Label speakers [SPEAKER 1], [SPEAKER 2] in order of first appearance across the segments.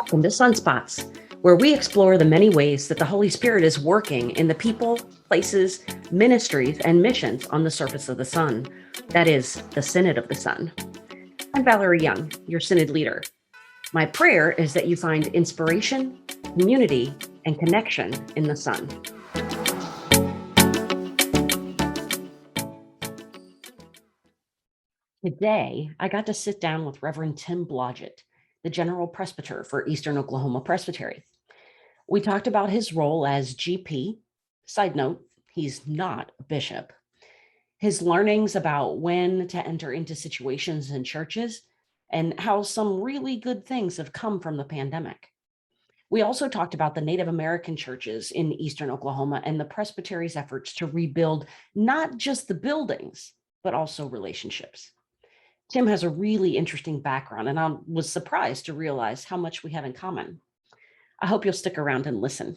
[SPEAKER 1] Welcome to Sunspots, where we explore the many ways that the Holy Spirit is working in the people, places, ministries, and missions on the surface of the sun. That is, the Synod of the Sun. I'm Valerie Young, your Synod leader. My prayer is that you find inspiration, community, and connection in the Sun. Today, I got to sit down with Reverend Tim Blodgett, the General Presbyter for Eastern Oklahoma Presbytery. We talked about his role as GP. Side note, he's not a bishop. His learnings about when to enter into situations in churches and how some really good things have come from the pandemic. We also talked about the Native American churches in Eastern Oklahoma and the Presbytery's efforts to rebuild not just the buildings, but also relationships. Tim has a really interesting background, and I was surprised to realize how much we have in common. I hope you'll stick around and listen.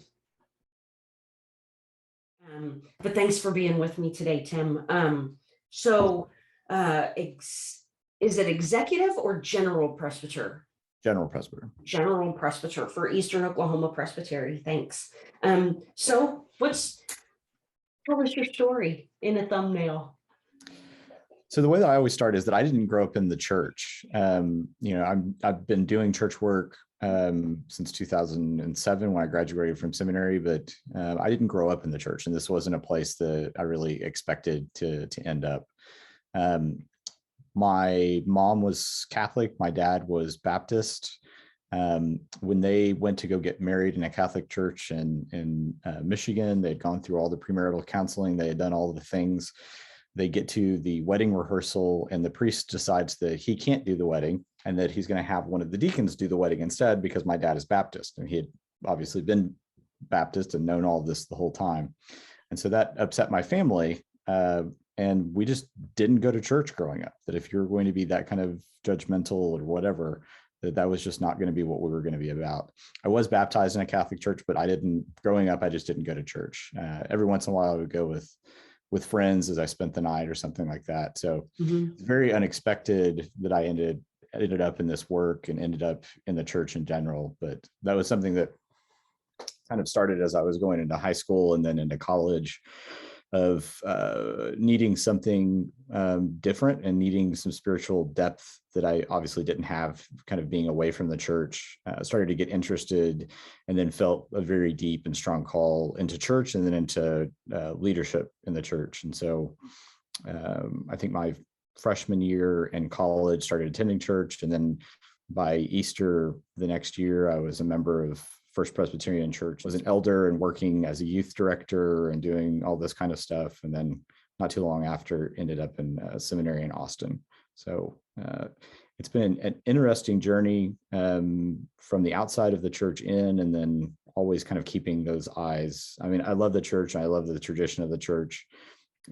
[SPEAKER 1] But thanks for being with me today, Tim. Is it executive or general presbyter?
[SPEAKER 2] General Presbyter.
[SPEAKER 1] General Presbyter for Eastern Oklahoma Presbytery. Thanks. Tell us your story in a thumbnail.
[SPEAKER 2] So the way that I always start is that I didn't grow up in the church. I've been doing church work since 2007 when I graduated from seminary, but I didn't grow up in the church, and this wasn't a place that I really expected to end up. My mom was Catholic, my dad was Baptist. When they went to go get married in a Catholic church in Michigan, they'd gone through all the premarital counseling, they had done all the things. They get to the wedding rehearsal and the priest decides that he can't do the wedding and that he's going to have one of the deacons do the wedding instead because my dad is Baptist. And he had obviously been Baptist and known all of this the whole time. And so that upset my family. And we just didn't go to church growing up, that if you're going to be that kind of judgmental or whatever, that was just not going to be what we were going to be about. I was baptized in a Catholic church, but growing up, I just didn't go to church. Every once in a while I would go with friends as I spent the night or something like that. So It's very unexpected that I ended up in this work and ended up in the church in general. But that was something that kind of started as I was going into high school and then into college, of needing something different and needing some spiritual depth that I obviously didn't have, kind of being away from the church. Started to get interested and then felt a very deep and strong call into church and then into leadership in the church. And so I think my freshman year in college started attending church, and then by Easter the next year I was a member of First Presbyterian Church, was an elder and working as a youth director and doing all this kind of stuff. And then not too long after ended up in seminary in Austin. So it's been an interesting journey from the outside of the church in, and then always kind of keeping those eyes. I mean, I love the church and I love the tradition of the church,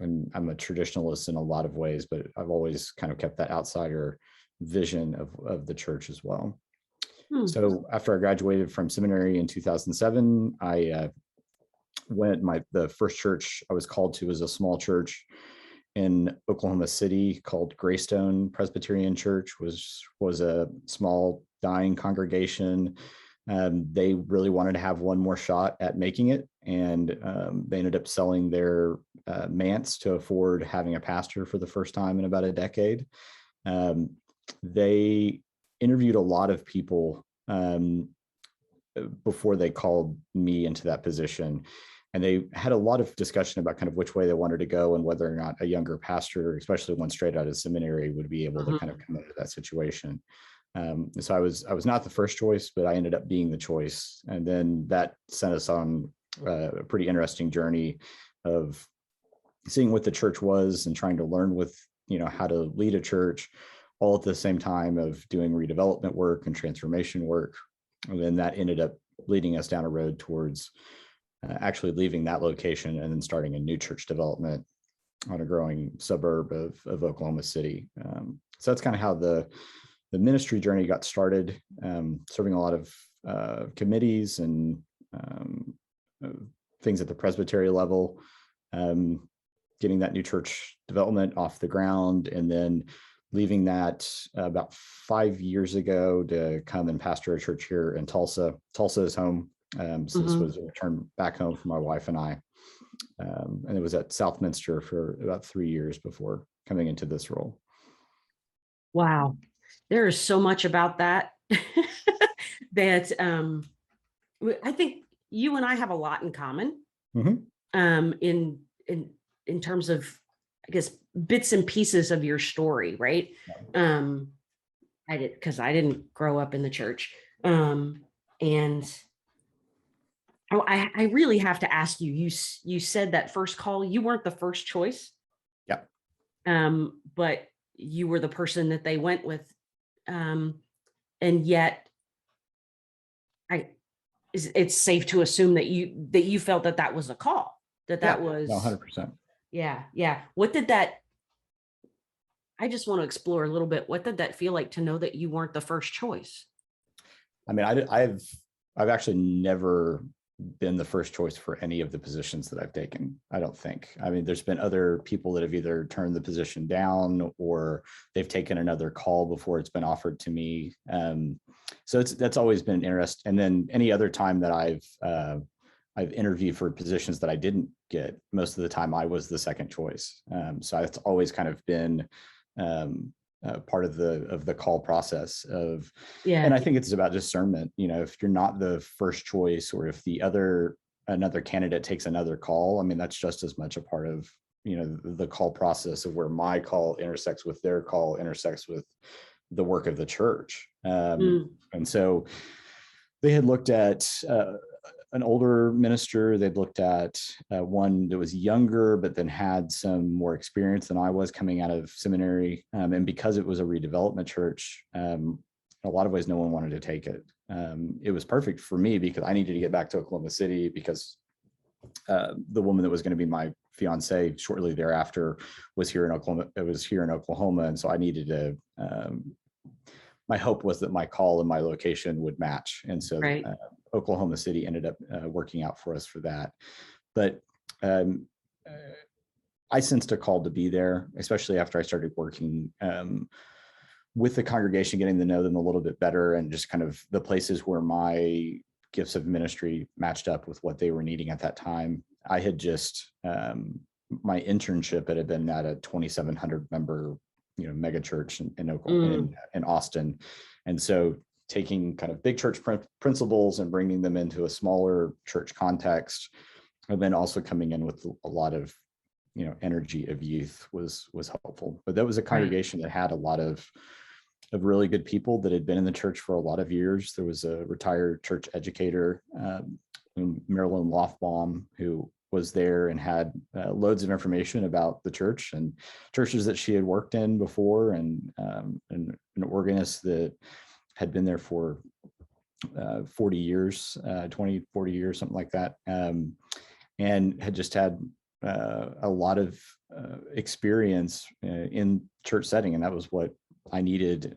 [SPEAKER 2] and I'm a traditionalist in a lot of ways, but I've always kind of kept that outsider vision of the church as well. So after I graduated from seminary in 2007, I the first church I was called to was a small church in Oklahoma City called Greystone Presbyterian Church. Was a small dying congregation. They really wanted to have one more shot at making it, and they ended up selling their manse to afford having a pastor for the first time in about a decade. They interviewed a lot of people before they called me into that position. And they had a lot of discussion about kind of which way they wanted to go and whether or not a younger pastor, especially one straight out of seminary, would be able to kind of come into that situation. So I was not the first choice, but I ended up being the choice. And then that sent us on a pretty interesting journey of seeing what the church was and trying to learn how to lead a church, all at the same time of doing redevelopment work and transformation work. And then that ended up leading us down a road towards actually leaving that location and then starting a new church development on a growing suburb of Oklahoma City. So that's kind of how the ministry journey got started, serving a lot of committees and things at the presbytery level, getting that new church development off the ground, and then leaving that about 5 years ago to come and pastor a church here in Tulsa. Tulsa is home. So this was a return back home for my wife and I. And it was at Southminster for about 3 years before coming into this role.
[SPEAKER 1] Wow. There is so much about that that I think you and I have a lot in common in terms of, I guess, bits and pieces of your story, right? Because I didn't grow up in the church. And I really have to ask you, you said that first call, you weren't the first choice.
[SPEAKER 2] Yeah.
[SPEAKER 1] But you were the person that they went with. And yet it's safe to assume that you felt that was a call, that was
[SPEAKER 2] 100%.
[SPEAKER 1] Yeah. What did that, I just want to explore a little bit. What did that feel like to know that you weren't the first choice?
[SPEAKER 2] I mean, I've actually never been the first choice for any of the positions that I've taken. I don't think. I mean, there's been other people that have either turned the position down or they've taken another call before it's been offered to me. So that's always been an interest. And then any other time that I've interviewed for positions that I didn't get, most of the time I was the second choice. So it's always kind of been part of the call process of, and I think it's about discernment. You know, if you're not the first choice, or if another candidate takes another call, I mean, that's just as much a part of, you know, the call process of where my call intersects with their call, intersects with the work of the church. And so they had looked at an older minister. They'd looked at one that was younger, but then had some more experience than I was coming out of seminary. And because it was a redevelopment church, in a lot of ways, no one wanted to take it. It was perfect for me because I needed to get back to Oklahoma City because the woman that was going to be my fiance shortly thereafter was here in Oklahoma. It was here in Oklahoma. And so I needed to, my hope was that my call and my location would match. And so Oklahoma City ended up working out for us for that. But I sensed a call to be there, especially after I started working with the congregation, getting to know them a little bit better, and just kind of the places where my gifts of ministry matched up with what they were needing at that time. I had just, my internship had been at a 2,700 member, you know, mega church in Oklahoma, in Austin. And so taking kind of big church principles and bringing them into a smaller church context, and then also coming in with a lot of, you know, energy of youth was helpful. But that was a congregation that had a lot of really good people that had been in the church for a lot of years. There was a retired church educator, Marilyn Lofbaum, who was there and had loads of information about the church and churches that she had worked in before, and an organist that had been there for 40 years, 20, 40 years, something like that, and had just had a lot of experience in church setting. And that was what I needed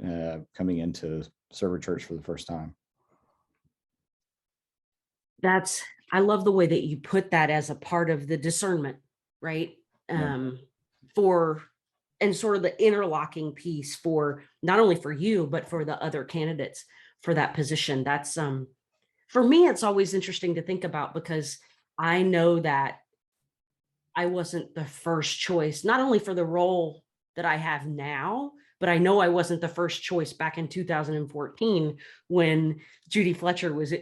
[SPEAKER 2] coming into serve a church for the first time.
[SPEAKER 1] I love the way that you put that as a part of the discernment, right? For, and sort of the interlocking piece for not only for you, but for the other candidates for that position. That's, for me, it's always interesting to think about, because I know that I wasn't the first choice, not only for the role that I have now, but I know I wasn't the first choice back in 2014 when Judy Fletcher was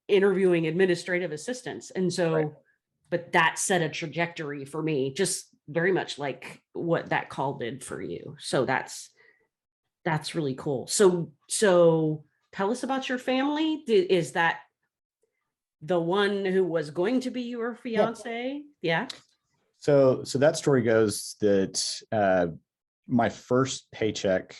[SPEAKER 1] interviewing administrative assistants. And so, but that set a trajectory for me, just very much like what that call did for you. So that's really cool. So tell us about your family. Is that the one who was going to be your fiance? Yeah.
[SPEAKER 2] So that story goes that my first paycheck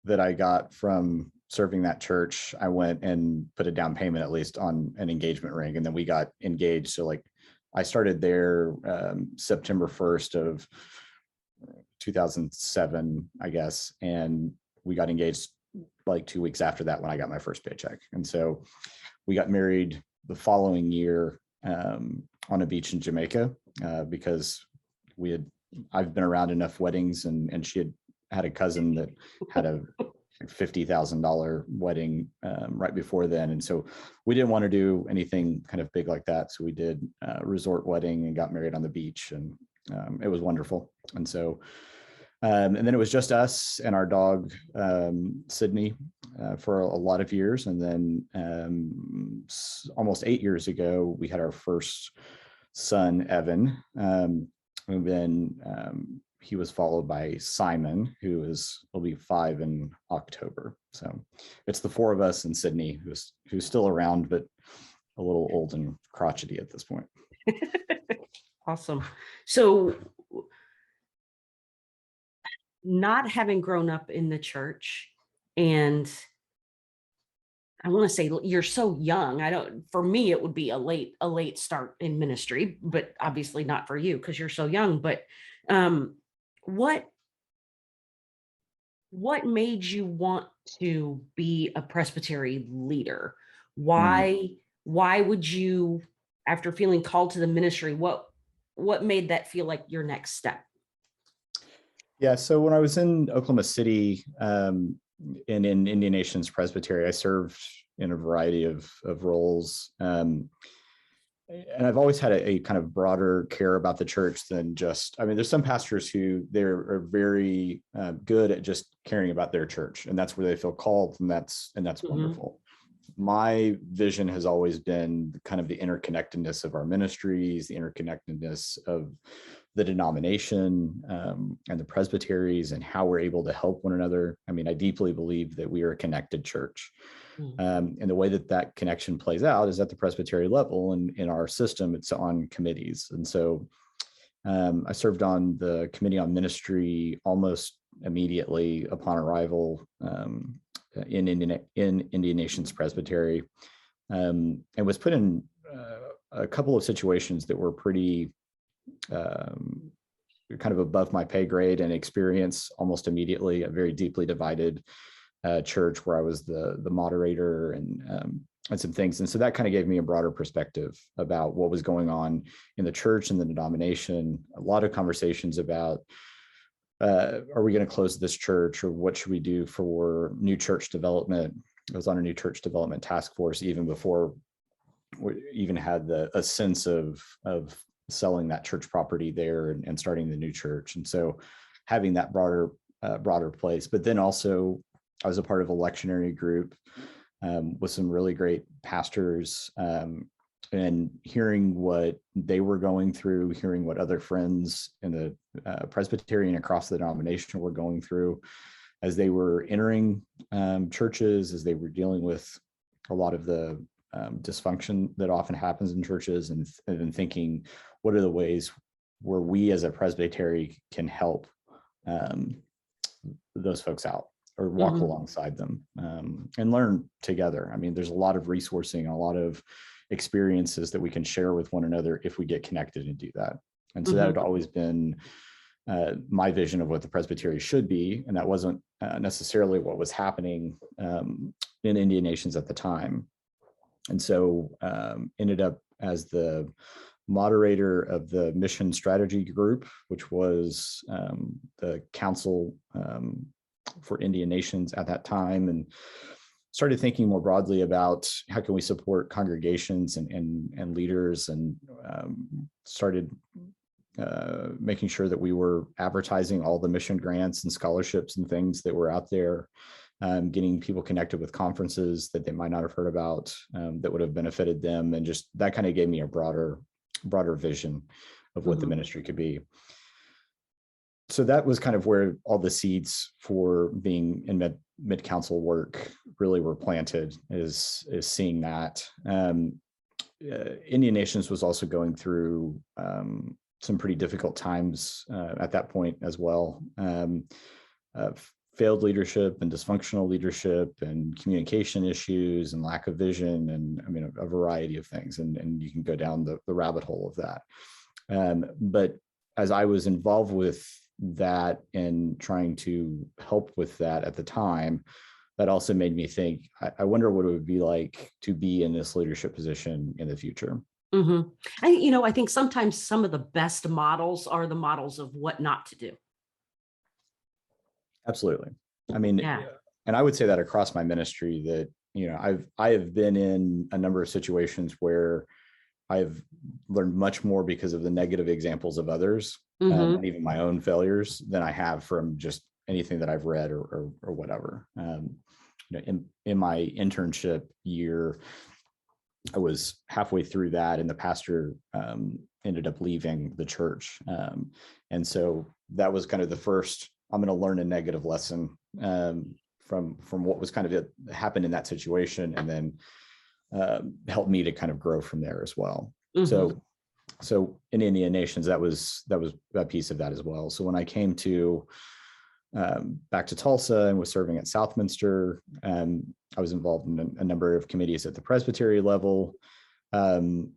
[SPEAKER 2] that I got from serving that church, I went and put a down payment at least on an engagement ring, and then we got engaged. So like I started there September 1st of 2007, I guess, and we got engaged like 2 weeks after that when I got my first paycheck. And so we got married the following year on a beach in Jamaica because I've been around enough weddings, and she had had a cousin that had a $50,000 wedding right before then. And so we didn't want to do anything kind of big like that. So we did a resort wedding and got married on the beach, and it was wonderful. And so, and then it was just us and our dog, Sydney, for a lot of years. And then almost 8 years ago, we had our first son, Evan. And then he was followed by Simon, will be 5 in October. So it's the 4 of us and Sydney, who's still around, but a little old and crotchety at this point.
[SPEAKER 1] Awesome. So not having grown up in the church, and I want to say you're so young. For me, it would be a late start in ministry, but obviously not for you because you're so young. But what made you want to be a Presbyterian leader? Why would you, after feeling called to the ministry, what made that feel like your next step?
[SPEAKER 2] Yeah, so when I was in Oklahoma City, and in Indian Nations Presbytery, I served in a variety of roles. And I've always had a kind of broader care about the church than just, there's some pastors who are very good at just caring about their church, and that's where they feel called, and that's wonderful. My vision has always been kind of the interconnectedness of our ministries, the interconnectedness of the denomination and the presbyteries, and how we're able to help one another. I deeply believe that we are a connected church. And the way that connection plays out is at the presbytery level, and in our system, it's on committees. And so I served on the committee on ministry almost immediately upon arrival in Indian Nations Presbytery, and was put in a couple of situations that were pretty kind of above my pay grade and experience almost immediately. A very deeply divided church where I was the moderator and some things. And so that kind of gave me a broader perspective about what was going on in the church and the denomination. A lot of conversations about, are we going to close this church, or what should we do for new church development? I was on a new church development task force even before we even had a sense of selling that church property there and starting the new church. And so having that broader place, but then also I was a part of a lectionary group with some really great pastors, and hearing what they were going through, hearing what other friends in the Presbyterian across the denomination were going through as they were entering churches, as they were dealing with a lot of the dysfunction that often happens in churches, and then thinking, what are the ways where we as a presbytery can help those folks out, or walk alongside them and learn together. There's a lot of resourcing and a lot of experiences that we can share with one another if we get connected and do that. And so that had always been my vision of what the presbytery should be. And that wasn't necessarily what was happening in Indian Nations at the time. And so ended up as the moderator of the mission strategy group, which was the council for Indian Nations at that time, and started thinking more broadly about how can we support congregations and leaders, and started making sure that we were advertising all the mission grants and scholarships and things that were out there, getting people connected with conferences that they might not have heard about that would have benefited them. And just that kind of gave me a broader vision of what the ministry could be. So that was kind of where all the seeds for being in mid-council work really were planted, is seeing that. Indian Nations was also going through some pretty difficult times at that point as well. Failed leadership and dysfunctional leadership and communication issues and lack of vision, and a variety of things. And you can go down the rabbit hole of that. But as I was involved with that and trying to help with that at the time, that also made me think, I wonder what it would be like to be in this leadership position in the future.
[SPEAKER 1] I think sometimes some of the best models are the models of what not to do.
[SPEAKER 2] Absolutely. I mean,
[SPEAKER 1] Yeah.
[SPEAKER 2] and I would say that across my ministry that, I have been in a number of situations where I've learned much more because of the negative examples of others, and even my own failures, than I have from just anything that I've read or whatever. In my internship year, I was halfway through that, and the pastor ended up leaving the church, and so that was kind of the first. I'm going to learn a negative lesson from what was kind of happened in that situation, and then helped me to kind of grow from there as well. So in Indian Nations, that was a piece of that as well. So when I came to back to Tulsa and was serving at Southminster, I was involved in a number of committees at the Presbyterian level, and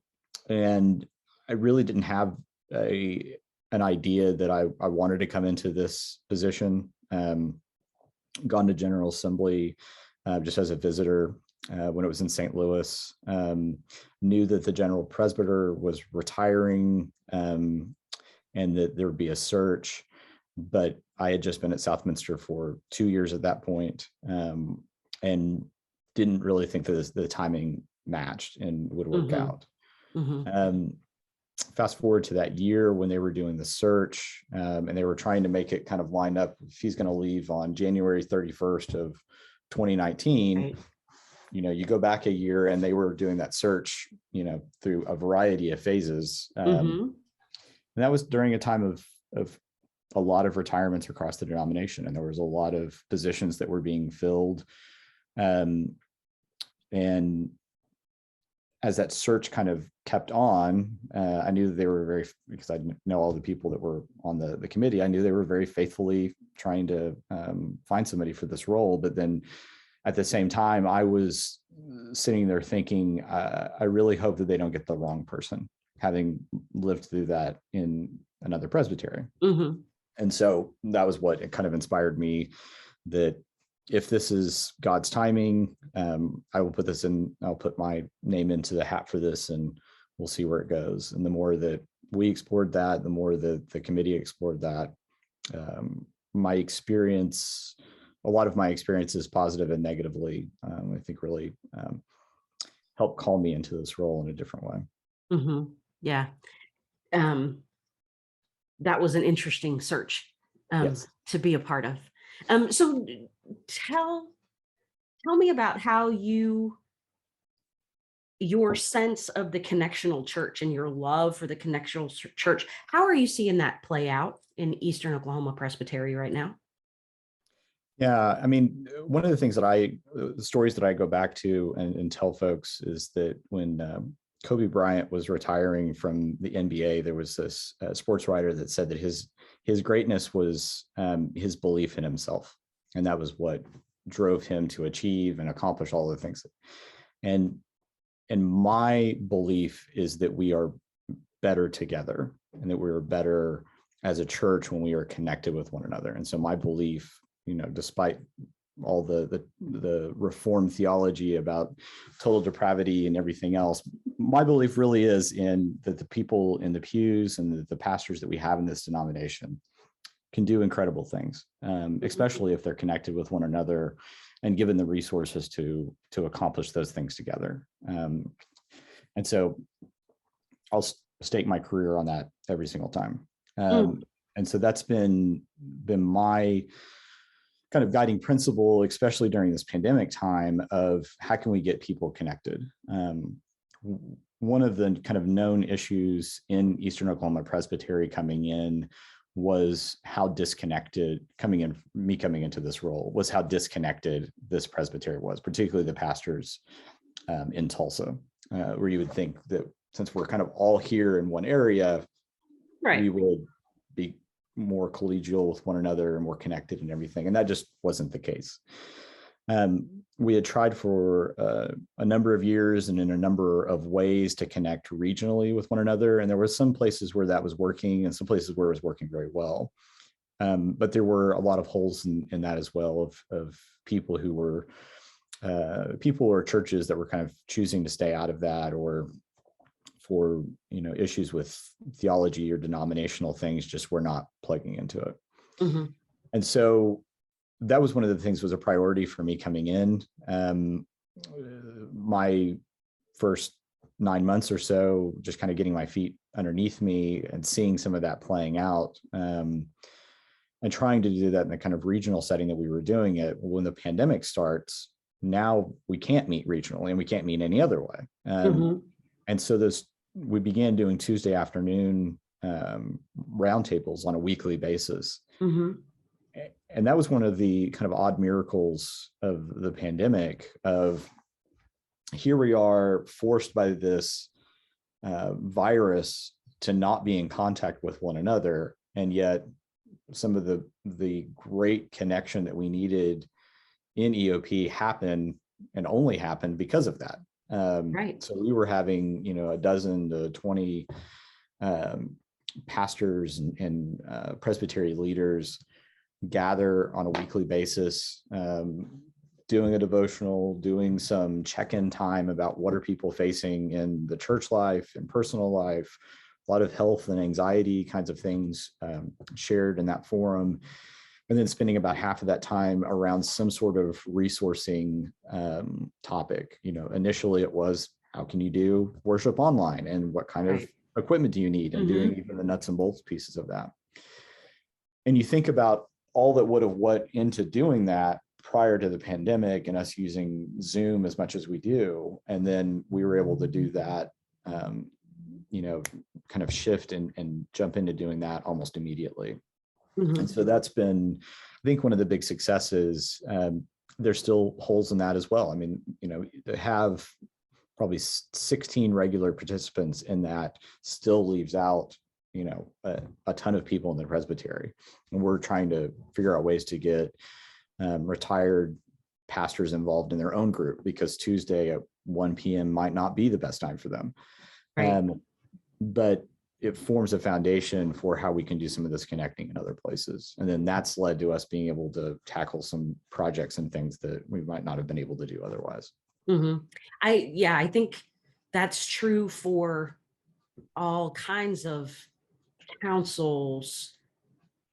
[SPEAKER 2] I really didn't have an idea that I wanted to come into this position. Gone to General Assembly just as a visitor when it was in St. Louis. Knew that the General Presbyter was retiring, and that there would be a search, but I had just been at Southminster for 2 years at that point, and didn't really think that the timing matched and would work out. Fast forward to that year when they were doing the search, and they were trying to make it kind of line up. If he's going to leave on January 31st of 2019,
[SPEAKER 1] Right.
[SPEAKER 2] You go back a year and they were doing that search, through a variety of phases. And that was during a time of a lot of retirements across the denomination. And there was a lot of positions that were being filled. And as that search kind of kept on, I knew that they were because I know all the people that were on the committee, I knew they were very faithfully trying to find somebody for this role. But then at the same time, I was sitting there thinking, I really hope that they don't get the wrong person, having lived through that in another presbytery. And so that was what it kind of inspired me, that if this is God's timing, I will I'll put my name into the hat for this, and we'll see where it goes. And the more that we explored that, the more that the committee explored that, a lot of my experiences, positive and negatively, I think really helped call me into this role in a different way.
[SPEAKER 1] Yeah. That was an interesting search
[SPEAKER 2] Yes.
[SPEAKER 1] to be a part of. So tell me about how your sense of the Connectional Church and your love for the Connectional Church. How are you seeing that play out in Eastern Oklahoma Presbytery right now?
[SPEAKER 2] Yeah, I mean, one of the stories that I go back to and tell folks is that when Kobe Bryant was retiring from the NBA, there was this sports writer that said that his greatness was his belief in himself, and that was what drove him to achieve and accomplish all the things. And my belief is that we are better together, and that we are better as a church when we are connected with one another. And so my belief, despite all the Reformed theology about total depravity and everything else, my belief really is in that the people in the pews and the pastors that we have in this denomination can do incredible things, especially if they're connected with one another and given the resources to accomplish those things together. And so I'll stake my career on that every single time. And so that's been my kind of guiding principle, especially during this pandemic time, of how can we get people connected. One of the kind of known issues in Eastern Oklahoma Presbytery coming in was how disconnected, coming into this role, was how disconnected this presbytery was, particularly the pastors in Tulsa, where you would think that since we're kind of all here in one area,
[SPEAKER 1] right,
[SPEAKER 2] we would be more collegial with one another and more connected and everything. And that just wasn't the case. We had tried for a number of years and in a number of ways to connect regionally with one another. And there were some places where that was working and some places where it was working very well. But there were a lot of holes in that as well, of people who were people or churches that were kind of choosing to stay out of that, or for issues with theology or denominational things, just were not plugging into it. And so that was one of the things was a priority for me coming in. My first 9 months or so, just kind of getting my feet underneath me and seeing some of that playing out, and trying to do that in the kind of regional setting that we were doing it. When the pandemic starts, now we can't meet regionally and we can't meet any other way. And so we began doing Tuesday afternoon roundtables on a weekly basis. And that was one of the kind of odd miracles of the pandemic, of here we are forced by this virus to not be in contact with one another. And yet some of the great connection that we needed in EOP happened, and only happened because of that.
[SPEAKER 1] Right.
[SPEAKER 2] So we were having, a dozen to 20 pastors and Presbyterian leaders gather on a weekly basis, doing a devotional, doing some check-in time about what are people facing in the church life and personal life, a lot of health and anxiety kinds of things shared in that forum. And then spending about half of that time around some sort of resourcing topic. Initially it was, how can you do worship online, and what kind of equipment do you need, and doing even the nuts and bolts pieces of that. And you think about all that would have went into doing that prior to the pandemic, and us using Zoom as much as we do. And then we were able to do that, kind of shift and jump into doing that almost immediately. And so that's been, I think, one of the big successes. There's still holes in that as well. I mean, to have probably 16 regular participants in that still leaves out, a ton of people in the presbytery. And we're trying to figure out ways to get retired pastors involved in their own group, because Tuesday at 1 p.m. might not be the best time for them. Right. But it forms a foundation for how we can do some of this connecting in other places. And then that's led to us being able to tackle some projects and things that we might not have been able to do otherwise.
[SPEAKER 1] I think that's true for all kinds of councils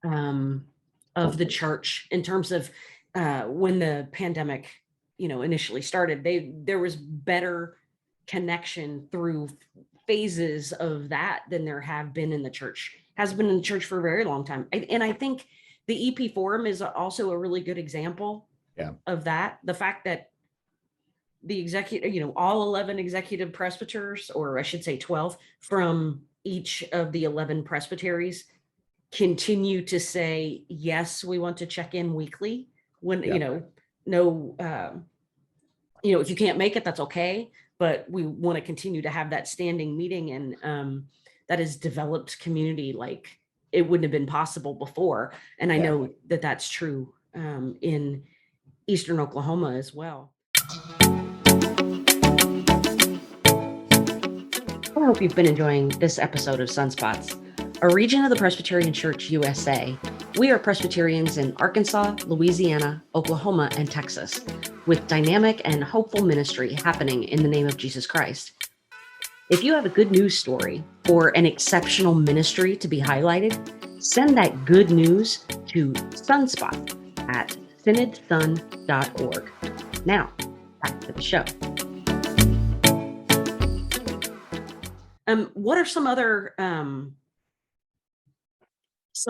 [SPEAKER 1] of the church, in terms of when the pandemic, initially started, there was better connection through phases of that than there have been in the church, has been in the church for a very long time. And I think the EP Forum is also a really good example of that. The fact that the executive, all 11 executive presbyters, or I should say 12 from each of the 11 presbyteries, continue to say, yes, we want to check in weekly when, if you can't make it, that's okay. But we want to continue to have that standing meeting, and that has developed community like it wouldn't have been possible before. And I know that that's true in Eastern Oklahoma as well. I hope you've been enjoying this episode of Sunspots, a region of the Presbyterian Church USA. We are Presbyterians in Arkansas, Louisiana, Oklahoma, and Texas, with dynamic and hopeful ministry happening in the name of Jesus Christ. If you have a good news story or an exceptional ministry to be highlighted, send that good news to sunspot@synodsun.org. Now, back to the show. What are some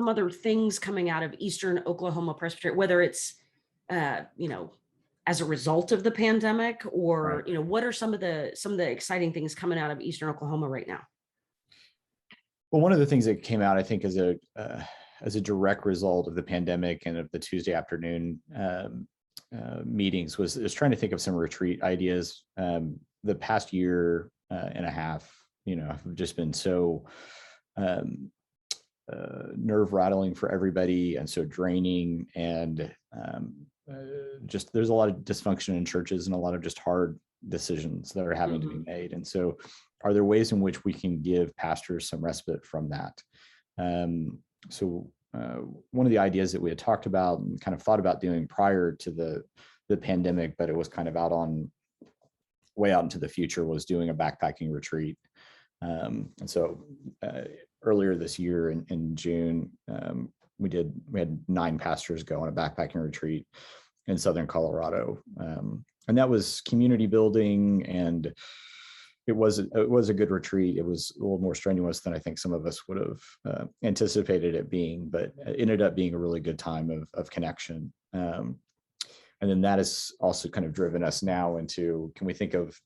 [SPEAKER 1] other things coming out of Eastern Oklahoma Presbytery, whether it's as a result of the pandemic, or what are some of the exciting things coming out of Eastern Oklahoma right now?
[SPEAKER 2] Well, one of the things that came out, I think, as a direct result of the pandemic and of the Tuesday afternoon meetings was trying to think of some retreat ideas. The past year and a half, have just been so nerve rattling for everybody, and so draining, and just there's a lot of dysfunction in churches and a lot of just hard decisions that are having to be made. And so are there ways in which we can give pastors some respite from that? So one of the ideas that we had talked about and kind of thought about doing prior to the pandemic, but it was kind of way out into the future, was doing a backpacking retreat. And so earlier this year in June, we had 9 pastors go on a backpacking retreat in Southern Colorado. And that was community building, and it was a good retreat. It was a little more strenuous than I think some of us would have anticipated it being, but it ended up being a really good time of connection. And then that has also kind of driven us now into, can we think of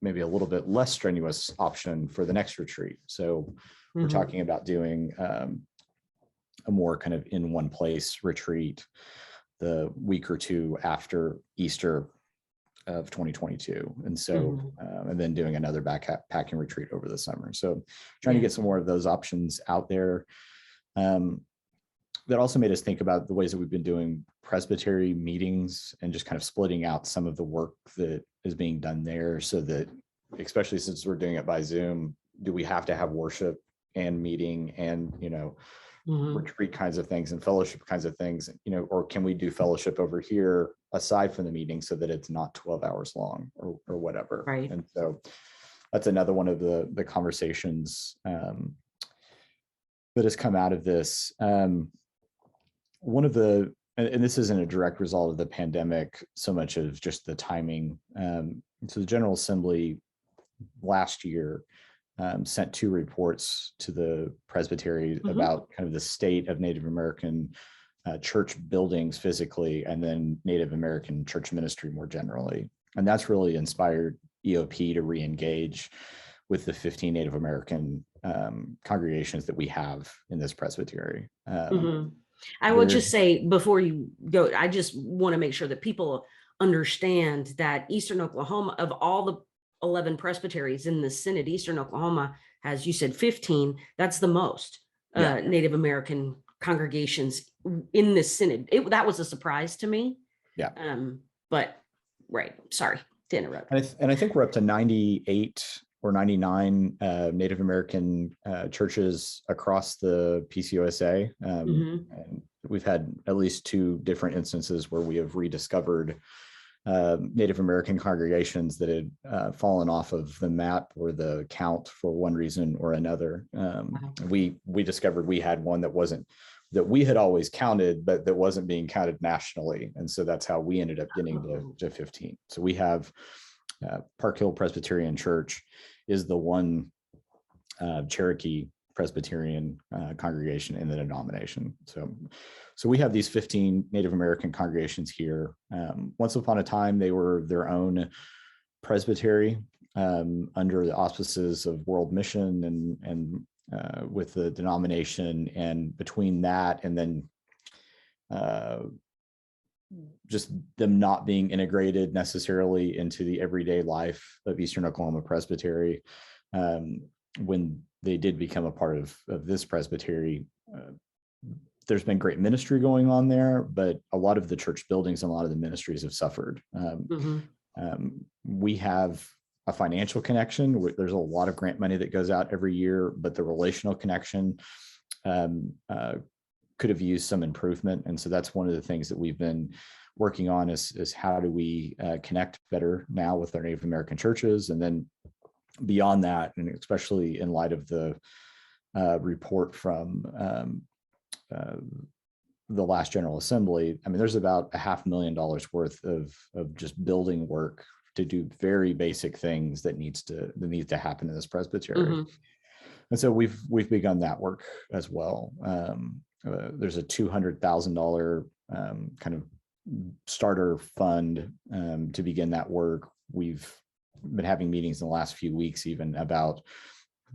[SPEAKER 2] maybe a little bit less strenuous option for the next retreat? So we're talking about doing a more kind of in one place retreat the week or two after Easter of 2022. And so, and then doing another backpacking retreat over the summer. So trying to get some more of those options out there. That also made us think about the ways that we've been doing presbytery meetings and just kind of splitting out some of the work that is being done there, so that, especially since we're doing it by Zoom, do we have to have worship and meeting and, retreat kinds of things and fellowship kinds of things, or can we do fellowship over here aside from the meeting so that it's not 12 hours long or whatever.
[SPEAKER 1] Right.
[SPEAKER 2] And so that's another one of the conversations that has come out of this. One of the, and this isn't a direct result of the pandemic so much as just the timing. So the General Assembly last year sent 2 reports to the Presbytery about kind of the state of Native American church buildings physically, and then Native American church ministry more generally. And that's really inspired EOP to re-engage with the 15 Native American congregations that we have in this presbytery.
[SPEAKER 1] I will just say, before you go, I just want to make sure that people understand that Eastern Oklahoma, of all the 11 presbyteries in the Synod, Eastern Oklahoma has, you said 15, that's the most Native American congregations in this Synod. That was a surprise to me.
[SPEAKER 2] Yeah.
[SPEAKER 1] But right, sorry to interrupt.
[SPEAKER 2] And I think we're up to 98 or 99 Native American churches across the PCUSA. And we've had at least 2 different instances where we have rediscovered Native American congregations that had fallen off of the map or the count for one reason or another. We discovered we had one that we had always counted, but that wasn't being counted nationally. And so that's how we ended up getting to 15. So we have Park Hill Presbyterian Church is the one Cherokee Presbyterian congregation in the denomination. So we have these 15 Native American congregations here. Once upon a time, they were their own presbytery under the auspices of World Mission and with the denomination. And between that and then just them not being integrated necessarily into the everyday life of Eastern Oklahoma Presbytery, when they did become a part of this presbytery, there's been great ministry going on there, but a lot of the church buildings and a lot of the ministries have suffered. We have a financial connection. There's a lot of grant money that goes out every year, but the relational connection could have used some improvement. And so that's one of the things that we've been working on is how do we connect better now with our Native American churches. And then beyond that, and especially in light of the report from the last General Assembly, I mean, there's about $500,000 worth of just building work to do very basic things that needs to happen in this presbytery. And so we've begun that work as well. There's a $200,000 kind of starter fund to begin that work. We've been having meetings in the last few weeks even about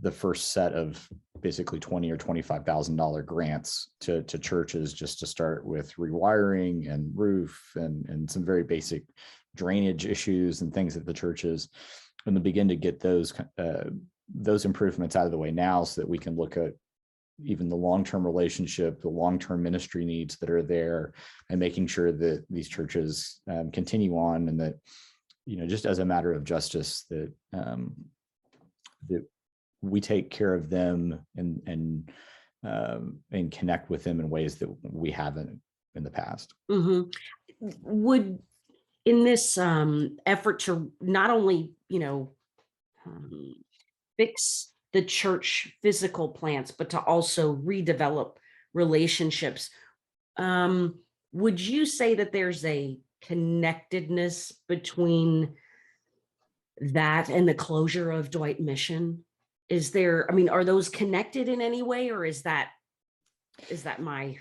[SPEAKER 2] the first set of basically $20,000 or $25,000 grants to churches, just to start with rewiring and roof and some very basic drainage issues and things at the churches, and to begin to get those improvements out of the way now, so that we can look at even the long-term relationship, the long-term ministry needs that are there, and making sure that these churches continue on, and that, just as a matter of justice, that we take care of them and connect with them in ways that we haven't in the past.
[SPEAKER 1] Would, in this effort to not only, fix the church physical plants, but to also redevelop relationships, Would you say that there's a connectedness between that and the closure of Dwight Mission? Is there, I mean, are those connected in any way, or is that my?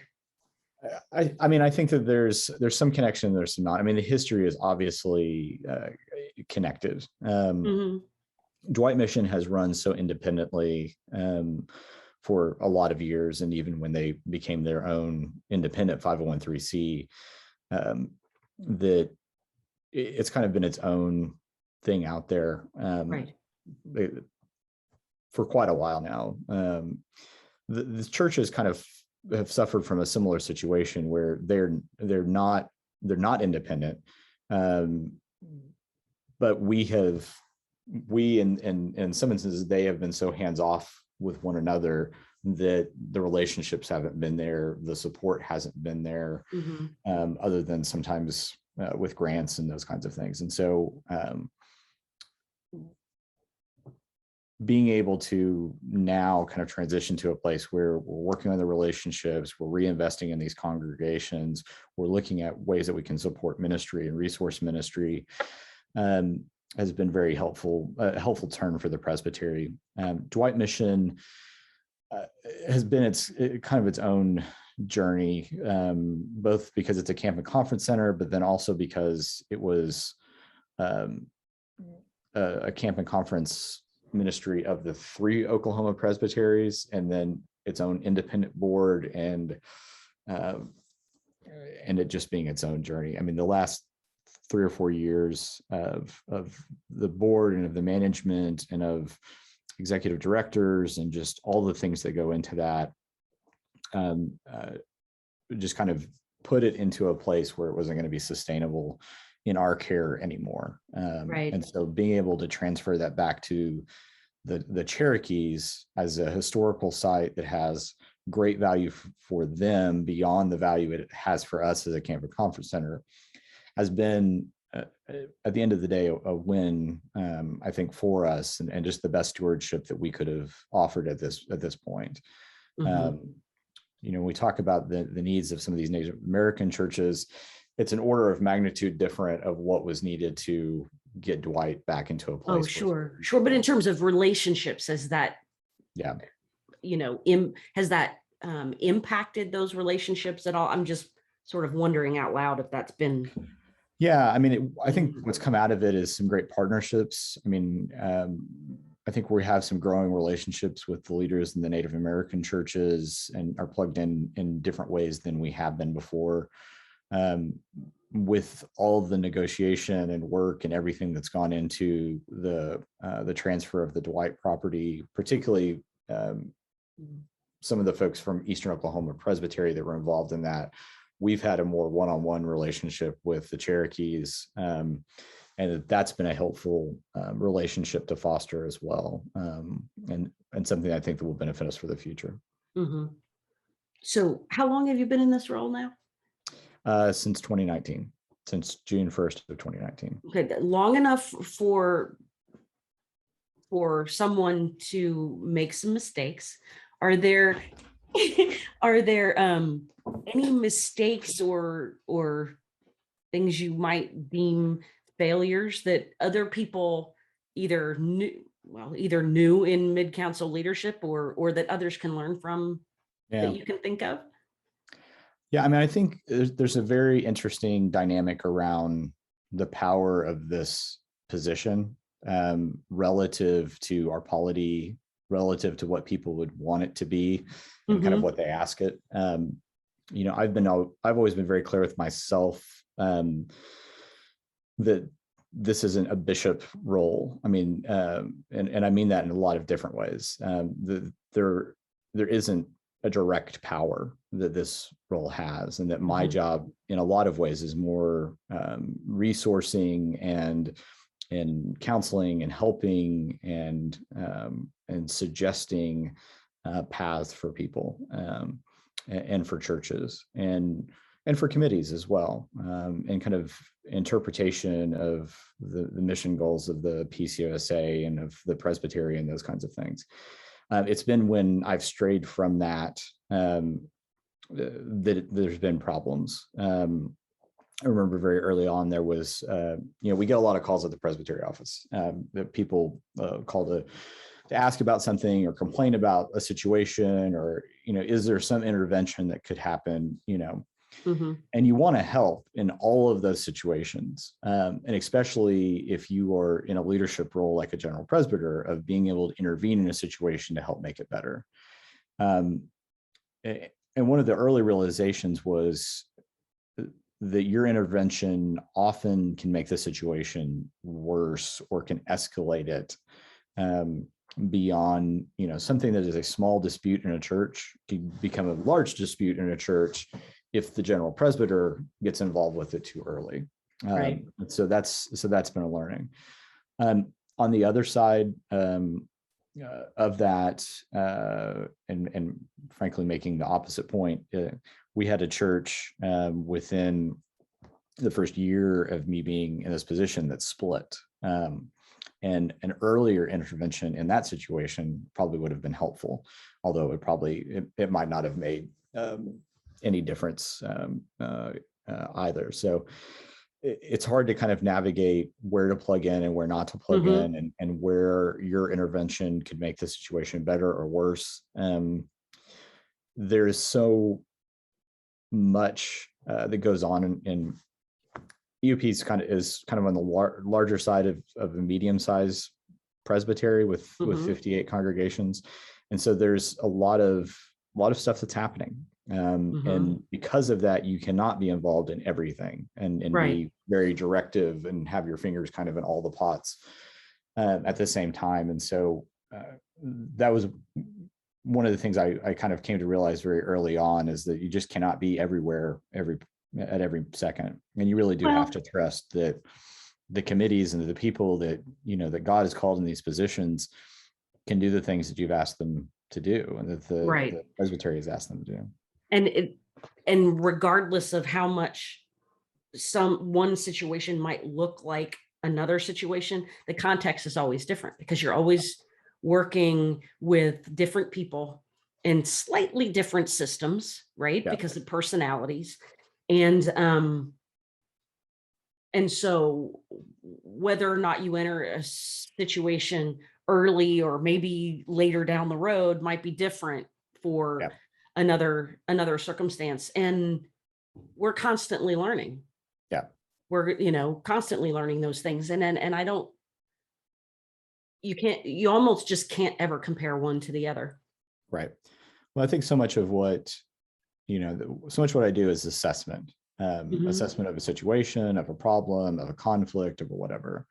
[SPEAKER 2] I mean, I think that there's some connection, there's some not. I mean, the history is obviously connected.
[SPEAKER 1] Mhm.
[SPEAKER 2] Dwight Mission has run so independently for a lot of years, and even when they became their own independent 501(c), that it's kind of been its own thing out there
[SPEAKER 1] Right.
[SPEAKER 2] for quite a while now. The churches kind of have suffered from a similar situation where they're not independent, but we in some instances they have been so hands off with one another that the relationships haven't been there, the support hasn't been there, other than sometimes with grants and those kinds of things. And so being able to now kind of transition to a place where we're working on the relationships, we're reinvesting in these congregations, we're looking at ways that we can support ministry and resource ministry, has been very helpful, a helpful turn for the presbytery. Dwight Mission has been its own journey, both because it's a camp and conference center, but then also because it was a camp and conference ministry of the 3 Oklahoma presbyteries, and then its own independent board, and it just being its own journey. I mean, the last 3 or 4 years of the board and of the management and of executive directors and just all the things that go into that, just kind of put it into a place where it wasn't going to be sustainable in our care anymore.
[SPEAKER 1] Right.
[SPEAKER 2] And so being able to transfer that back to the Cherokees as a historical site that has great value for them beyond the value it has for us as a camp and conference center has been, at the end of the day, a win, I think, for us, and just the best stewardship that we could have offered at this point. You know, we talk about the needs of some of these Native American churches. It's an order of magnitude different of what was needed to get Dwight back into a place.
[SPEAKER 1] Oh, sure. But in terms of relationships, has that, you know, has that impacted those relationships at all? I'm just sort of wondering out loud if that's been.
[SPEAKER 2] Yeah, I mean, I think what's come out of it is some great partnerships. I mean, I think we have some growing relationships with the leaders in the Native American churches and are plugged in different ways than we have been before. With all of the negotiation and work and everything that's gone into the transfer of the Dwight property, particularly some of the folks from Eastern Oklahoma Presbytery that were involved in that, we've had a more one-on-one relationship with the Cherokees, and that's been a helpful relationship to foster as well, and something I think that will benefit us for the future.
[SPEAKER 1] So how long have you been in this role now?
[SPEAKER 2] Since 2019, since June 1st of 2019.
[SPEAKER 1] Okay, long enough for someone to make some mistakes. Are there any mistakes or things you might deem failures that other people either knew in mid-council leadership or that others can learn from, that you can think of?
[SPEAKER 2] Yeah, I mean, I think there's a very interesting dynamic around the power of this position relative to our polity, relative to what people would want it to be, and kind of what they ask it. You know, I've always been very clear with myself that this isn't a bishop role. I mean, and I mean that in a lot of different ways. There isn't a direct power that this role has, and that my job in a lot of ways is more resourcing and counseling and helping and suggesting paths for people and for churches and for committees as well, and kind of interpretation of the mission goals of the PCOSA and of the Presbyterian and those kinds of things. It's been when I've strayed from that that there's been problems. I remember very early on there was, we get a lot of calls at the Presbytery office that people call to ask about something or complain about a situation, or, is there some intervention that could happen, and you want to help in all of those situations. And especially if you are in a leadership role like a general presbyter, of being able to intervene in a situation to help make it better. And one of the early realizations was that your intervention often can make the situation worse or can escalate it beyond, something that is a small dispute in a church can become a large dispute in a church if the general presbyter gets involved with it too early.
[SPEAKER 1] Right.
[SPEAKER 2] So that's been a learning. On the other side of that, and frankly, making the opposite point, we had a church within the first year of me being in this position that split. And an earlier intervention in that situation probably would have been helpful, although it might not have made any difference either. So it's hard to kind of navigate where to plug in and where not to plug in, and where your intervention could make the situation better or worse. There's so much that goes on in EOP is kind of on the larger side of a medium-sized presbytery with 58 congregations, and so there's a lot of stuff that's happening, and because of that, you cannot be involved in everything and be very directive and have your fingers kind of in all the pots at the same time. And so that was one of the things I kind of came to realize very early on, is that you just cannot be everywhere at every second. And you really do have to trust that the committees and the people that, that God has called in these positions can do the things that you've asked them to do, and that the presbytery has asked them to do.
[SPEAKER 1] And regardless of how much one situation might look like another situation, the context is always different, because you're always working with different people in slightly different systems, right? Yeah. Because of personalities. And so whether or not you enter a situation early or maybe later down the road might be different for another circumstance. And we're constantly learning.
[SPEAKER 2] Yeah.
[SPEAKER 1] We're, constantly learning those things. You almost just can't ever compare one to the other.
[SPEAKER 2] Right. Well, I think so much what I do is assessment, assessment of a situation, of a problem, of a conflict, of whatever,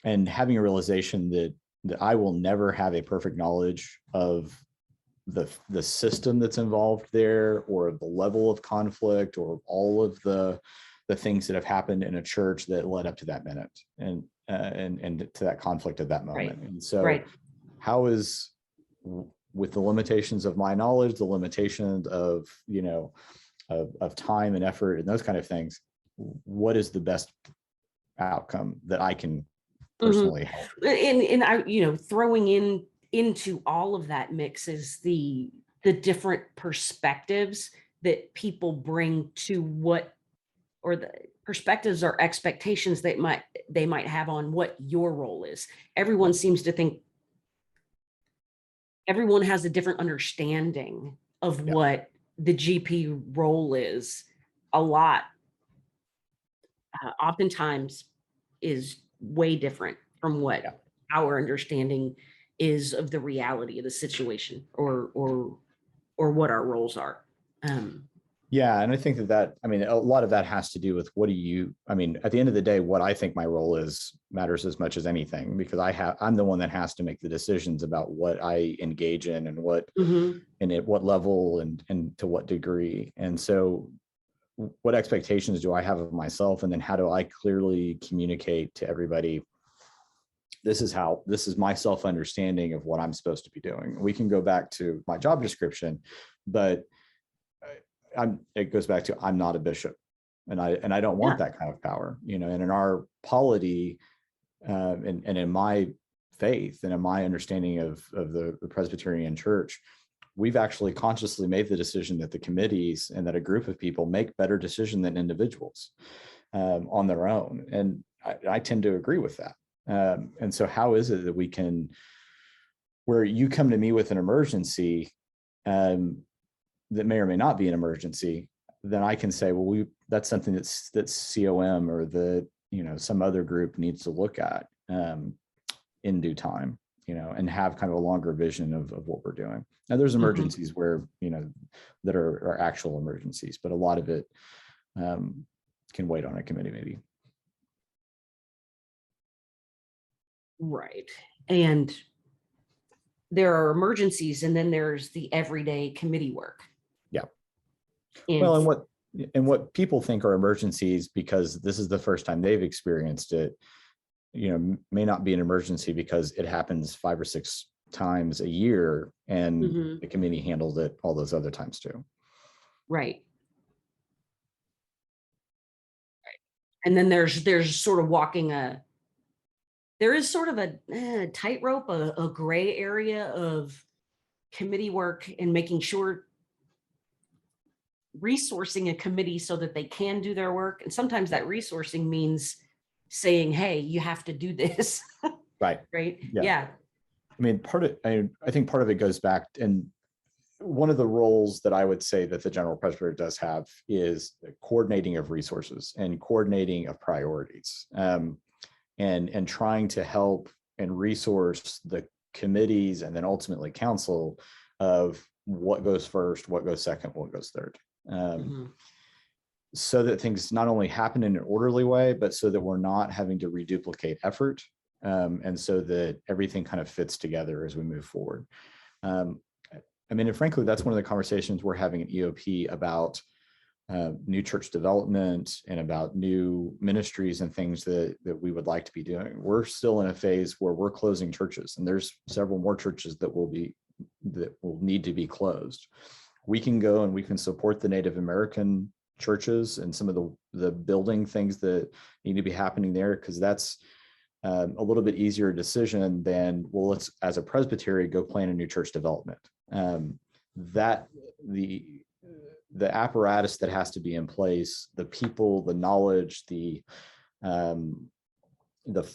[SPEAKER 2] and having a realization that I will never have a perfect knowledge of the system that's involved there, or the level of conflict, or all of the things that have happened in a church that led up to that minute and to that conflict at that moment. Right. And so how is, with the limitations of my knowledge, the limitations of, of time and effort and those kind of things, what is the best outcome that I can personally help?
[SPEAKER 1] And I, throwing into all of that mix is the different perspectives that people bring to or the perspectives or expectations they might have on what your role is. Everyone seems to think everyone has a different understanding of what the GP role is. A lot, oftentimes, is way different from what our understanding is of the reality of the situation, or what our roles are.
[SPEAKER 2] Yeah, and I think that a lot of that has to do with at the end of the day, what I think my role is matters as much as anything, because I'm the one that has to make the decisions about what I engage in and what and at what level and to what degree. And so what expectations do I have of myself, and then how do I clearly communicate to everybody, this is my self-understanding of what I'm supposed to be doing. We can go back to my job description, but it goes back to, I'm not a bishop, and I don't want that kind of power, and in our polity, and in my faith and in my understanding of the Presbyterian Church, we've actually consciously made the decision that the committees and that a group of people make better decision than individuals on their own. And I tend to agree with that. And so how is it that we can, where you come to me with an emergency that may or may not be an emergency, then I can say, well, that's something that's COM or some other group needs to look at in due time, and have kind of a longer vision of what we're doing. Now there's emergencies where, that are actual emergencies, but a lot of it can wait on a committee maybe.
[SPEAKER 1] Right. And there are emergencies, and then there's the everyday committee work.
[SPEAKER 2] Yeah.
[SPEAKER 1] And
[SPEAKER 2] well, and what people think are emergencies because this is the first time they've experienced it, may not be an emergency because it happens 5 or 6 times a year, and the committee handled it all those other times too.
[SPEAKER 1] Right. And then there's sort of walking there is sort of a tightrope, a gray area of committee work and making sure resourcing a committee so that they can do their work. And sometimes that resourcing means saying, hey, you have to do this.
[SPEAKER 2] Right.
[SPEAKER 1] Right.
[SPEAKER 2] Yeah. I mean, I think part of it goes back, and one of the roles that I would say that the General Presbytery does have is coordinating of resources and coordinating of priorities, and trying to help and resource the committees and then ultimately council of what goes first, what goes second, what goes third, so that things not only happen in an orderly way, but so that we're not having to reduplicate effort, and so that everything kind of fits together as we move forward. And frankly, that's one of the conversations we're having at EOP about new church development and about new ministries and things that we would like to be doing. We're still in a phase where we're closing churches, and there's several more churches that will need to be closed. We can go and we can support the Native American churches and some of the building things that need to be happening there, because that's a little bit easier decision than, well, let's, as a presbytery, go plan a new church development. That the apparatus that has to be in place, the people, the knowledge, the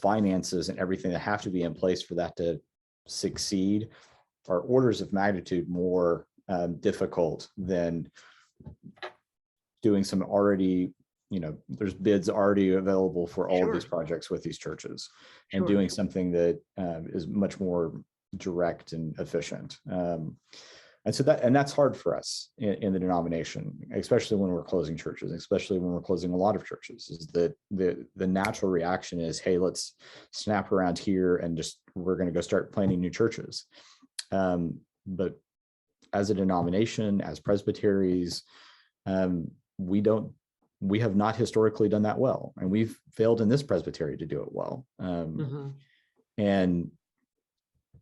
[SPEAKER 2] finances and everything that have to be in place for that to succeed are orders of magnitude more difficult than doing some already, there's bids already available for all of these projects with these churches, and doing something that is much more direct and efficient. And so that's hard for us in the denomination, especially when we're closing churches, especially when we're closing a lot of churches, is that the natural reaction is, hey, let's snap around here and we're going to go start planting new churches. But as a denomination, as presbyteries, we have not historically done that well, and we've failed in this presbytery to do it well. And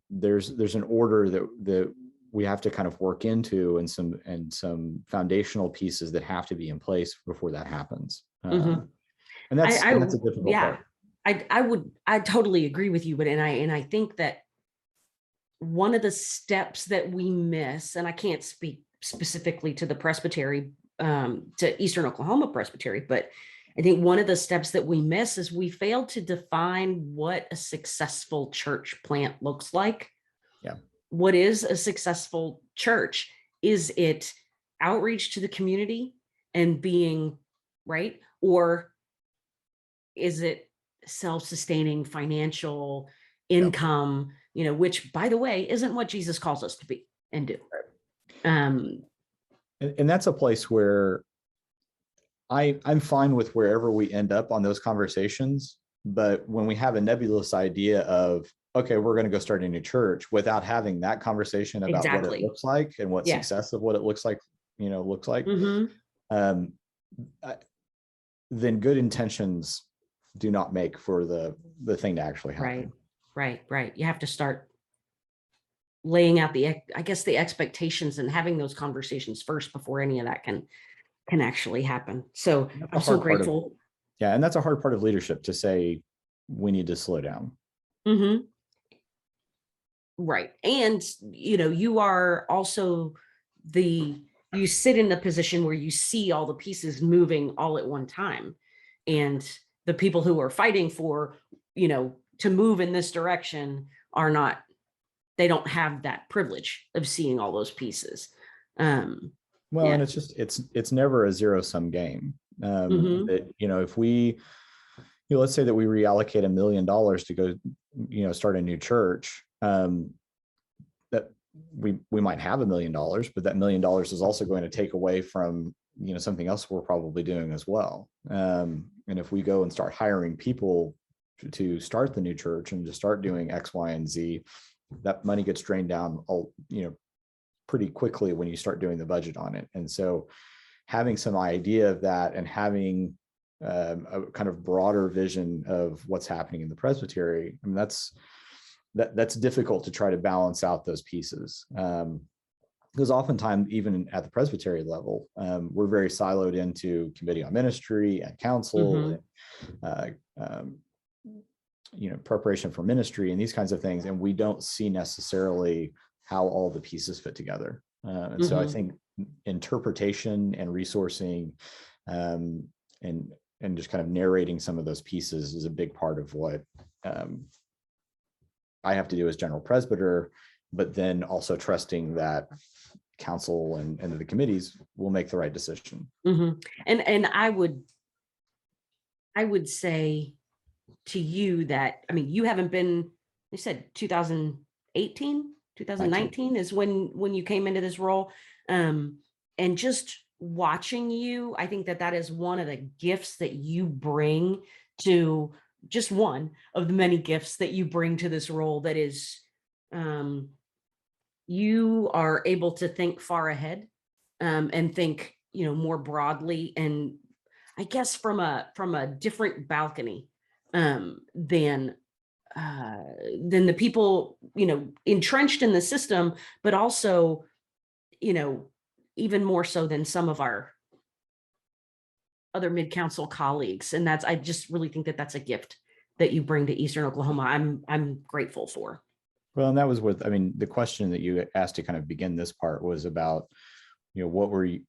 [SPEAKER 2] there's an order that we have to kind of work into, and some foundational pieces that have to be in place before that happens. And that's a difficult part.
[SPEAKER 1] I totally agree with you, but I think that one of the steps that we miss, and I can't speak specifically to the presbytery, to Eastern Oklahoma Presbytery, but I think one of the steps that we miss is we fail to define what a successful church plant looks like.
[SPEAKER 2] Yeah.
[SPEAKER 1] What is a successful church? Is it outreach to the community and being right? Or is it self-sustaining financial income, which, by the way, isn't what Jesus calls us to be and do.
[SPEAKER 2] And that's a place where I'm fine with wherever we end up on those conversations. But when we have a nebulous idea of, okay, we're going to go start a new church without having that conversation about what it looks like and what success of what it looks like, then good intentions do not make for the thing to actually happen.
[SPEAKER 1] Right. You have to start laying out the expectations and having those conversations first before any of that can actually happen. So I'm so grateful.
[SPEAKER 2] And that's a hard part of leadership, to say we need to slow down.
[SPEAKER 1] Right. And, you are also you sit in a position where you see all the pieces moving all at one time. And the people who are fighting for, to move in this direction they don't have that privilege of seeing all those pieces.
[SPEAKER 2] Well,
[SPEAKER 1] Yeah.
[SPEAKER 2] and it's never a zero-sum game.
[SPEAKER 1] Hmm.
[SPEAKER 2] That, if we, let's say that we reallocate $1 million to go, start a new church, that we might have $1 million, but that $1 million is also going to take away from, something else we're probably doing as well. And if we go and start hiring people to start the new church and to start doing X, Y, and Z, that money gets drained down, pretty quickly when you start doing the budget on it. And so having some idea of that and having a kind of broader vision of what's happening in the presbytery, I mean, that's difficult to try to balance out those pieces. Because oftentimes, even at the presbytery level, we're very siloed into committee on ministry and council, and, preparation for ministry and these kinds of things. And we don't see necessarily how all the pieces fit together. And so I think interpretation and resourcing, and just kind of narrating some of those pieces is a big part of what I have to do as general presbyter, but then also trusting that council and the committees will make the right decision.
[SPEAKER 1] And I would say to you that, you haven't been, you said 2018, 2019 is when you came into this role. And just watching you, I think that is one of the gifts that you bring to, just one of the many gifts that you bring to this role, that is, you are able to think far ahead, and think, more broadly, and I guess from a different balcony, than the people, entrenched in the system, but also, even more so than some of our other mid-council colleagues. And I just really think that that's a gift that you bring to Eastern Oklahoma. I'm grateful for.
[SPEAKER 2] Well, and that was the question that you asked to kind of begin this part was about, what were you,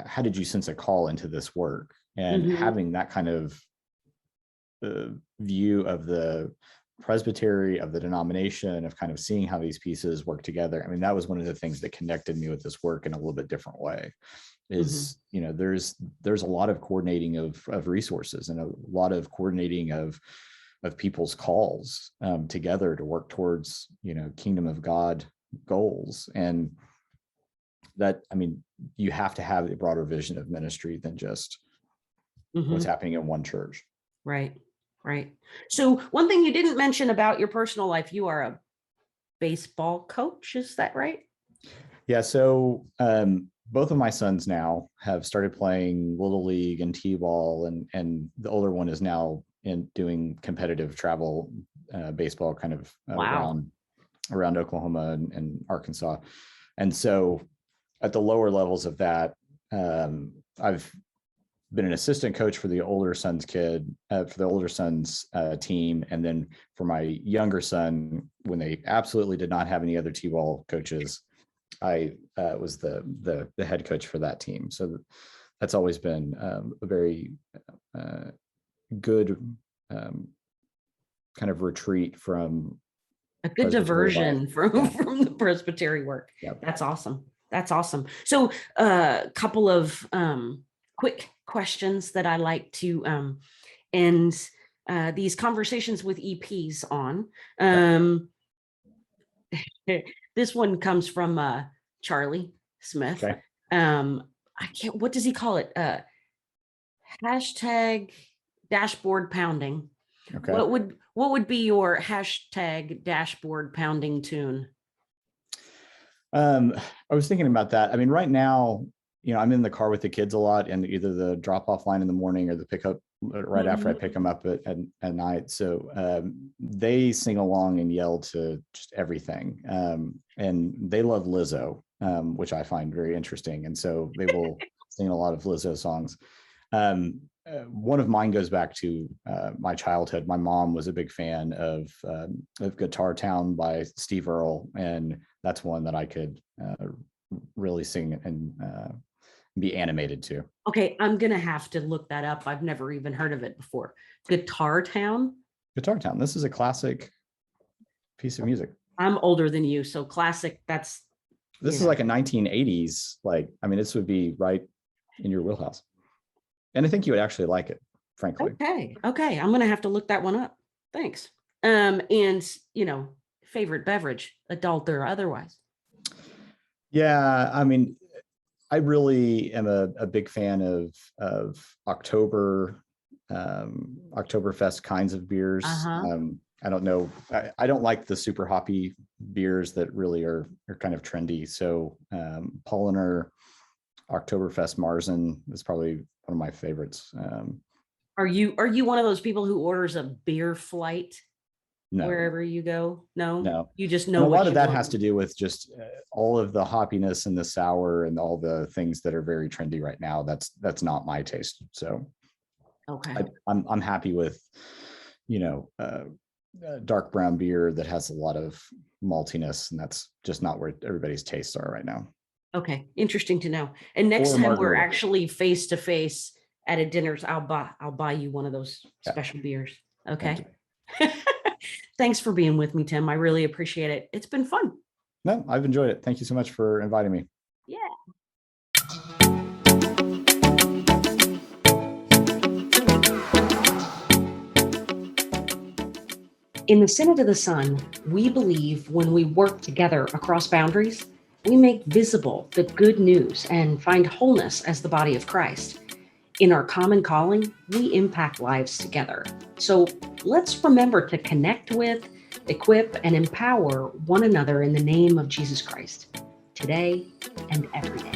[SPEAKER 2] how did you sense a call into this work? And having that kind of view of the presbytery, of the denomination, of kind of seeing how these pieces work together. That was one of the things that connected me with this work in a little bit different way. Is, there's a lot of coordinating of resources and a lot of coordinating of people's calls together to work towards, kingdom of God goals. And that, you have to have a broader vision of ministry than just what's happening in one church.
[SPEAKER 1] Right. So one thing you didn't mention about your personal life, you are a baseball coach, is that right?
[SPEAKER 2] Yeah. So both of my sons now have started playing Little League and T-ball, and the older one is now in doing competitive travel baseball kind of around Oklahoma and Arkansas. And so at the lower levels of that, I've been an assistant coach for the older son's team. And then for my younger son, when they absolutely did not have any other T-ball coaches, I was the head coach for that team. So that's always been a very good kind of retreat from
[SPEAKER 1] a good diversion from the presbytery work.
[SPEAKER 2] Yep.
[SPEAKER 1] That's awesome. So a couple of quick questions that I like to end these conversations with EPs on. This one comes from Charlie Smith.
[SPEAKER 2] Okay.
[SPEAKER 1] What does he call it? Hashtag dashboard pounding.
[SPEAKER 2] Okay.
[SPEAKER 1] What would be your hashtag dashboard pounding tune?
[SPEAKER 2] I was thinking about that. Right now, I'm in the car with the kids a lot, and either the drop off line in the morning or the pickup right after I pick them up at night. So they sing along and yell to just everything. And they love Lizzo, which I find very interesting. And so they will sing a lot of Lizzo songs. one of mine goes back to my childhood. My mom was a big fan of Guitar Town by Steve Earle, and that's one that I could really sing and be animated to.
[SPEAKER 1] Okay, I'm gonna have to look that up. I've never even heard of it before. Guitar Town.
[SPEAKER 2] Guitar Town. This is a classic piece of music.
[SPEAKER 1] I'm older than you, so classic.
[SPEAKER 2] This is like a 1980s. Like, I mean, this would be right in your wheelhouse, and I think you would actually like it, frankly.
[SPEAKER 1] Okay. I'm gonna have to look that one up. Thanks. And favorite beverage, adult or otherwise.
[SPEAKER 2] Yeah, I mean, I really am a big fan of Oktoberfest kinds of beers. I don't know. I don't like the super hoppy beers that really are kind of trendy. So Paulaner Oktoberfest Marzen is probably one of my favorites.
[SPEAKER 1] Are you one of those people who orders a beer flight wherever you go? No. You just know.
[SPEAKER 2] And a lot of that has to do with just all of the hoppiness and the sour and all the things that are very trendy right now. That's not my taste. So
[SPEAKER 1] okay,
[SPEAKER 2] I'm happy with dark brown beer that has a lot of maltiness, and that's just not where everybody's tastes are right now.
[SPEAKER 1] Okay, interesting to know. And next time we're actually face to face at a dinner, I'll buy you one of those special beers. Okay. Thanks for being with me, Tim. I really appreciate it. It's been fun.
[SPEAKER 2] No, I've enjoyed it. Thank you so much for inviting me.
[SPEAKER 1] Yeah. In the Synod of the Sun, we believe when we work together across boundaries, we make visible the good news and find wholeness as the body of Christ. In our common calling, we impact lives together. So let's remember to connect with, equip, and empower one another in the name of Jesus Christ, today and every day.